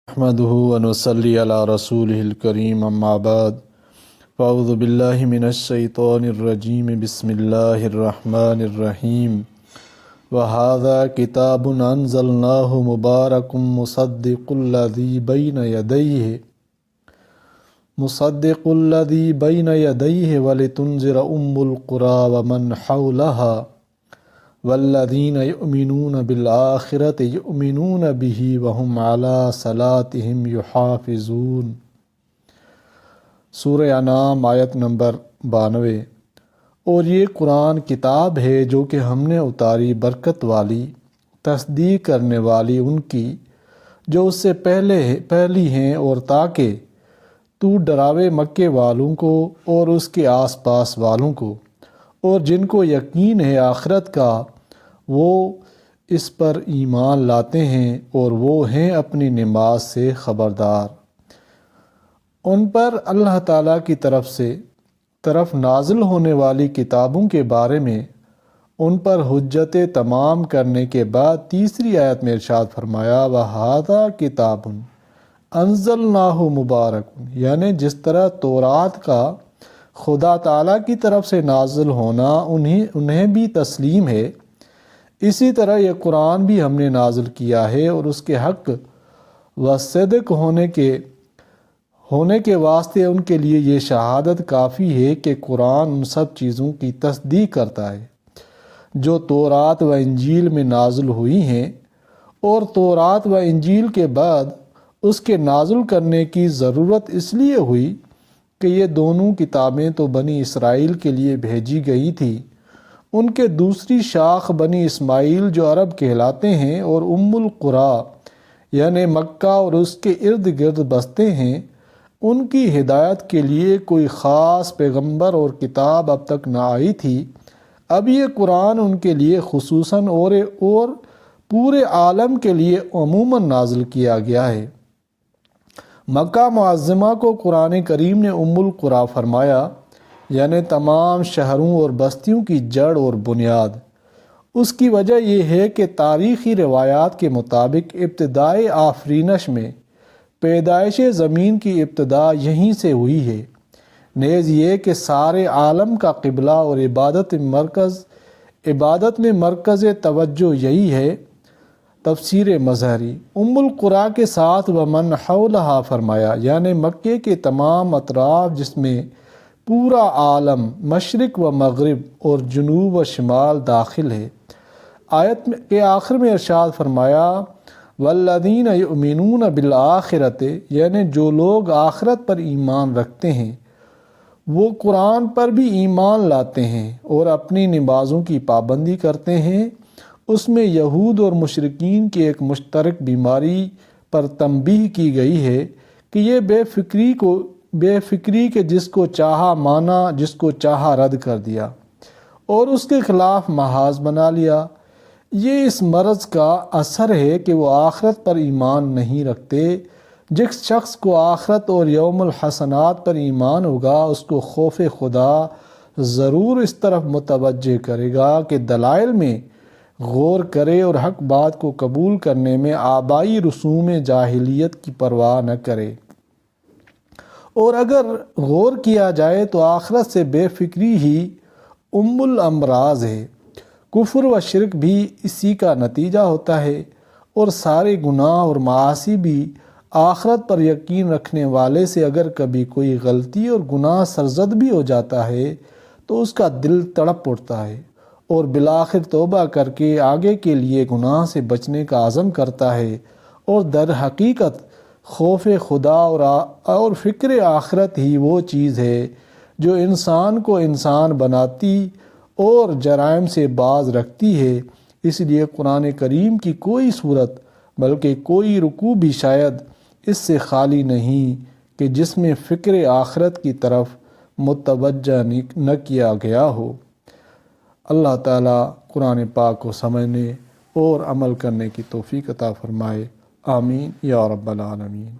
نحمده ونصلي على رسوله الكريم اما بعد فاعوذ بالله من الشيطان الرجيم بسم الله الرحمن الرحيم وهذا كتاب أنزلناه مبارك مصدق الذي بين يديه ولتنذر القرى ومن حولها والذین یؤمنون بالآخرۃ یؤمنون بہ وہم علی صلاتہم یحافظون۔ سورہ انعام آیت نمبر 92۔ اور یہ قرآن کتاب ہے جو کہ ہم نے اتاری برکت والی، تصدیق کرنے والی ان کی جو اس سے پہلی ہیں، اور تاکہ تو ڈراوے مکے والوں کو اور اس کے آس پاس والوں کو، اور جن کو یقین ہے آخرت کا وہ اس پر ایمان لاتے ہیں اور وہ ہیں اپنی نماز سے خبردار۔ ان پر اللہ تعالیٰ کی طرف نازل ہونے والی کتابوں کے بارے میں ان پر حجت تمام کرنے کے بعد تیسری آیت میں ارشاد فرمایا وَهَذَا كِتَابٌ أَنزَلْنَاهُ مُبَارَكٌ، یعنی جس طرح تورات کا خدا تعالیٰ کی طرف سے نازل ہونا انہیں بھی تسلیم ہے، اسی طرح یہ قرآن بھی ہم نے نازل کیا ہے، اور اس کے حق و صدق ہونے کے واسطے ان کے لیے یہ شہادت کافی ہے کہ قرآن ان سب چیزوں کی تصدیق کرتا ہے جو تورات و انجیل میں نازل ہوئی ہیں، اور تورات و انجیل کے بعد اس کے نازل کرنے کی ضرورت اس لیے ہوئی کہ یہ دونوں کتابیں تو بنی اسرائیل کے لیے بھیجی گئی تھی، ان کے دوسری شاخ بنی اسماعیل جو عرب کہلاتے ہیں اور ام القری یعنی مکہ اور اس کے ارد گرد بستے ہیں، ان کی ہدایت کے لیے کوئی خاص پیغمبر اور کتاب اب تک نہ آئی تھی۔ اب یہ قرآن ان کے لیے خصوصاً اور پورے عالم کے لیے عموماً نازل کیا گیا ہے۔ مکہ معظمہ کو قرآن کریم نے ام القری فرمایا، یعنی تمام شہروں اور بستیوں کی جڑ اور بنیاد۔ اس کی وجہ یہ ہے کہ تاریخی روایات کے مطابق ابتدائے آفرینش میں پیدائش زمین کی ابتدا یہیں سے ہوئی ہے، نیز یہ کہ سارے عالم کا قبلہ اور عبادت میں مرکز توجہ یہی ہے۔ تفسیر مظہری ام القری کے ساتھ ومن حولہا فرمایا، یعنی مکے کے تمام اطراف جس میں پورا عالم مشرق و مغرب اور جنوب و شمال داخل ہے۔ آیت کے آخر میں ارشاد فرمایا والذین یؤمنون بالآخرۃ، یعنی جو لوگ آخرت پر ایمان رکھتے ہیں وہ قرآن پر بھی ایمان لاتے ہیں اور اپنی نمازوں کی پابندی کرتے ہیں۔ اس میں یہود اور مشرکین کی ایک مشترک بیماری پر تنبیہ کی گئی ہے کہ یہ بے فکری کے جس کو چاہا مانا جس کو چاہا رد کر دیا اور اس کے خلاف محاذ بنا لیا۔ یہ اس مرض کا اثر ہے کہ وہ آخرت پر ایمان نہیں رکھتے۔ جس شخص کو آخرت اور یوم الحسنات پر ایمان ہوگا اس کو خوف خدا ضرور اس طرف متوجہ کرے گا کہ دلائل میں غور کرے اور حق بات کو قبول کرنے میں آبائی رسوم جاہلیت کی پرواہ نہ کرے۔ اور اگر غور کیا جائے تو آخرت سے بے فکری ہی ام الامراض ہے۔ کفر و شرک بھی اسی کا نتیجہ ہوتا ہے، اور سارے گناہ اور معاصی بھی آخرت پر یقین رکھنے والے سے اگر کبھی کوئی غلطی اور گناہ سرزد بھی ہو جاتا ہے تو اس کا دل تڑپ اٹھتا ہے اور بالآخر توبہ کر کے آگے کے لیے گناہ سے بچنے کا عزم کرتا ہے، اور در حقیقت خوف خدا اور فکر آخرت ہی وہ چیز ہے جو انسان کو انسان بناتی اور جرائم سے باز رکھتی ہے۔ اس لیے قرآن کریم کی کوئی صورت بلکہ کوئی رکوع بھی شاید اس سے خالی نہیں کہ جس میں فکر آخرت کی طرف متوجہ نہ کیا گیا ہو۔ اللہ تعالیٰ قرآن پاک کو سمجھنے اور عمل کرنے کی توفیق عطا فرمائے، آمین یا رب العالمین۔